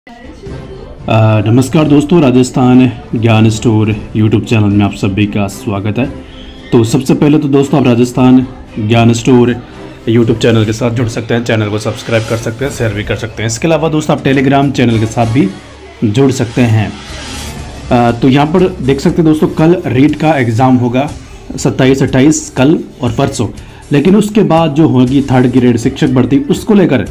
नमस्कार दोस्तों, राजस्थान ज्ञान स्टोर यूट्यूब चैनल में आप सभी का स्वागत है। तो सबसे पहले तो दोस्तों आप राजस्थान ज्ञान स्टोर यूट्यूब चैनल के साथ जुड़ सकते हैं, चैनल को सब्सक्राइब कर सकते हैं, शेयर भी कर सकते हैं। इसके अलावा दोस्तों आप टेलीग्राम चैनल के साथ भी जुड़ सकते हैं। तो यहाँ पर देख सकते हैं दोस्तों, कल रीट का एग्ज़ाम होगा 27-28 कल और परसों, लेकिन उसके बाद जो होगी थर्ड ग्रेड शिक्षक भर्ती, उसको लेकर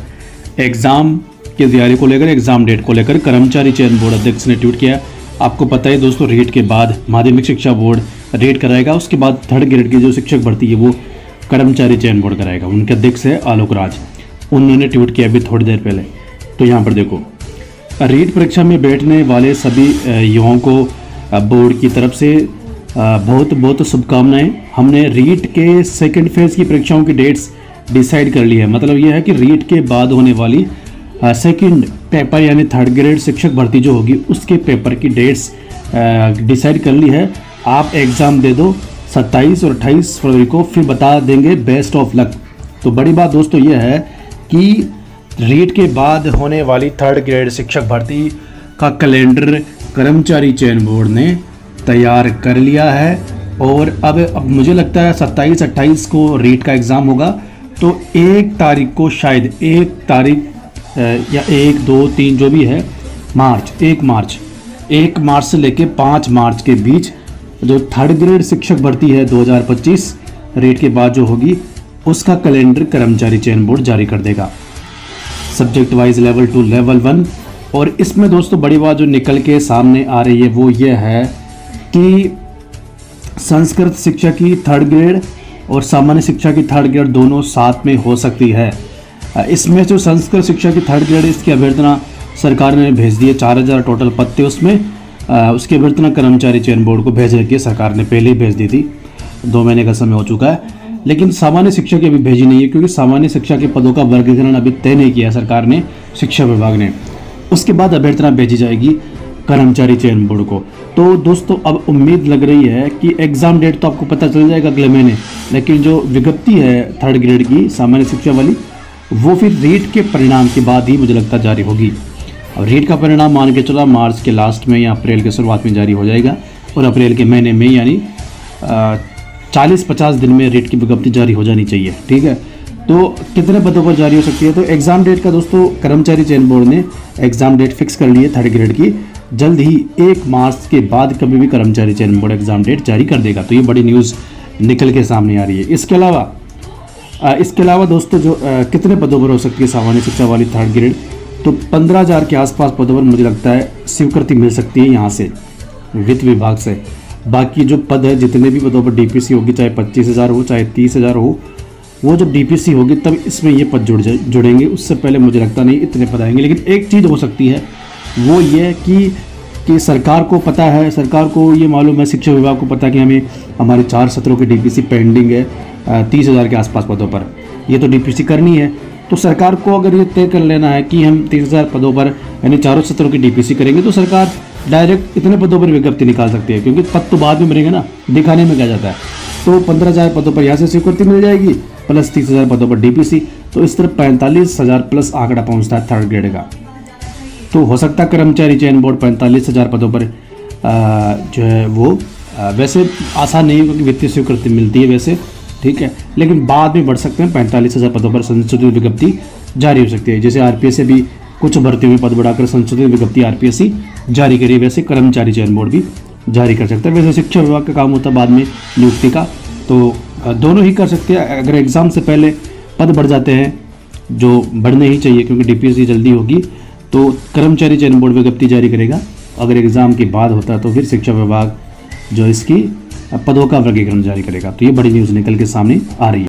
एग्ज़ाम की तैयारी को लेकर, एग्ज़ाम डेट को लेकर कर्मचारी चयन बोर्ड अध्यक्ष ने ट्वीट किया। आपको पता है दोस्तों, रीट के बाद माध्यमिक शिक्षा बोर्ड रेट कराएगा, उसके बाद थर्ड ग्रेड की जो शिक्षक भर्ती है वो कर्मचारी चयन बोर्ड कराएगा। उनके अध्यक्ष है आलोक राज, उन्होंने ट्वीट किया अभी थोड़ी देर पहले। तो यहाँ पर देखो, रीट परीक्षा में बैठने वाले सभी युवाओं को बोर्ड की तरफ से बहुत बहुत शुभकामनाएं। हमने रीट के सेकेंड फेज़ की परीक्षाओं की डेट्स डिसाइड कर ली है। मतलब यह है कि रीट के बाद होने वाली सेकंड पेपर यानी थर्ड ग्रेड शिक्षक भर्ती जो होगी उसके पेपर की डेट्स डिसाइड कर ली है। आप एग्ज़ाम दे दो 27 और 28 फरवरी को, फिर बता देंगे। Best of luck. तो बड़ी बात दोस्तों यह है कि रीट के बाद होने वाली थर्ड ग्रेड शिक्षक भर्ती का कैलेंडर कर्मचारी चयन बोर्ड ने तैयार कर लिया है। और अब मुझे लगता है 27-28 को रीट का एग्ज़ाम होगा, तो 1 तारीख को शायद 1 तारीख या 1, 2, 3 जो भी है मार्च 1 मार्च से लेके 5 मार्च के बीच जो थर्ड ग्रेड शिक्षक भर्ती है 2025 रेट के बाद जो होगी, उसका कैलेंडर कर्मचारी चयन बोर्ड जारी कर देगा, सब्जेक्ट वाइज लेवल 2 लेवल 1। और इसमें दोस्तों बड़ी बात जो निकल के सामने आ रही है वो ये है कि संस्कृत शिक्षा की थर्ड ग्रेड और सामान्य शिक्षा की थर्ड ग्रेड दोनों साथ में हो सकती है। इसमें जो संस्कृत शिक्षा की थर्ड ग्रेड, इसकी अभ्यर्थना सरकार ने भेज दी है। 4000 टोटल पद थे उसमें। उसकी अभ्यर्थना कर्मचारी चयन बोर्ड को भेज रखी है, सरकार ने पहले ही भेज दी थी, 2 महीने का समय हो चुका है। लेकिन सामान्य शिक्षा की अभी भेजी नहीं है, क्योंकि सामान्य शिक्षा के पदों का वर्गीकरण अभी तय नहीं किया सरकार ने, शिक्षा विभाग ने। उसके बाद अभ्यर्थना भेजी जाएगी कर्मचारी चयन बोर्ड को। तो दोस्तों अब उम्मीद लग रही है कि एग्ज़ाम डेट तो आपको पता चल जाएगा अगले महीने, लेकिन जो विज्ञप्ति है थर्ड ग्रेड की सामान्य शिक्षा वाली, वो फिर रीट के परिणाम के बाद ही मुझे लगता जारी होगी। और रीट का परिणाम मान के चला मार्च के लास्ट में या अप्रैल के शुरुआत में जारी हो जाएगा, और अप्रैल के महीने में यानी 40-50 दिन में रीट की विज्ञप्ति जारी हो जानी चाहिए। ठीक है, तो कितने पदों पर जारी हो सकती है? तो एग्ज़ाम डेट का दोस्तों कर्मचारी चयन बोर्ड ने एग्ज़ाम डेट फिक्स कर ली है थर्ड ग्रेड की। जल्द ही 1 मार्च के बाद कभी भी कर्मचारी चयन बोर्ड एग्ज़ाम डेट जारी कर देगा। तो ये बड़ी न्यूज़ निकल के सामने आ रही है। इसके अलावा दोस्तों जो कितने पदों पर हो सकती है सामान्य शिक्षा वाली थर्ड ग्रेड, तो 15,000 के आसपास पदों पर मुझे लगता है स्वीकृति मिल सकती है यहाँ से, वित्त विभाग से। बाकी जो पद है, जितने भी पदों पर डीपीसी होगी, चाहे 25,000 हो चाहे 30,000 हो, वो जब डीपीसी होगी तब इसमें ये पद जुड़ेंगे। उससे पहले मुझे लगता नहीं इतने पद आएंगे। लेकिन एक चीज़ हो सकती है, वो ये कि सरकार को पता है, सरकार को ये मालूम है, शिक्षा विभाग को पता है कि हमें हमारे 4 सत्रों की डीपीसी पेंडिंग है 30,000 के आसपास पदों पर, ये तो डीपीसी करनी है। तो सरकार को अगर ये तय कर लेना है कि हम 30,000 पदों पर यानी 4 सत्रों की डीपीसी करेंगे, तो सरकार डायरेक्ट इतने पदों पर विज्ञप्ति निकाल सकती है, क्योंकि पद तो बाद में मिलेंगे ना, दिखाने में क्या जाता है। तो 15,000 पदों पर यहाँ से स्वीकृति मिल जाएगी, प्लस 30,000 पदों पर डीपीसी, तो इस तरह 45,000 प्लस आंकड़ा पहुँचता है थर्ड ग्रेड का। तो हो सकता है कर्मचारी चयन बोर्ड 45,000 पदों पर जो है वो वैसे आसान नहीं है, क्योंकि वित्तीय स्वीकृति मिलती है वैसे, ठीक है, लेकिन बाद में बढ़ सकते हैं। 45,000 पदों पर संशोधित विज्ञप्ति जारी हो सकती है। जैसे आरपीएस से भी कुछ भर्तियों में पद बढ़ाकर संशोधित विज्ञप्ति आरपीएससी जारी करी, वैसे कर्मचारी चयन बोर्ड भी जारी कर सकता है। वैसे शिक्षा विभाग का काम होता है बाद में नियुक्ति का, तो दोनों ही कर सकते हैं। अगर एग्ज़ाम से पहले पद बढ़ जाते हैं, जो बढ़ने ही चाहिए क्योंकि डीपीएससी जल्दी होगी, तो कर्मचारी चयन बोर्ड विज्ञप्ति जारी करेगा। अगर एग्ज़ाम के बाद होता है तो फिर शिक्षा विभाग जो इसकी पदों का वर्गीकरण जारी करेगा। तो ये बड़ी न्यूज़ निकल के सामने आ रही है।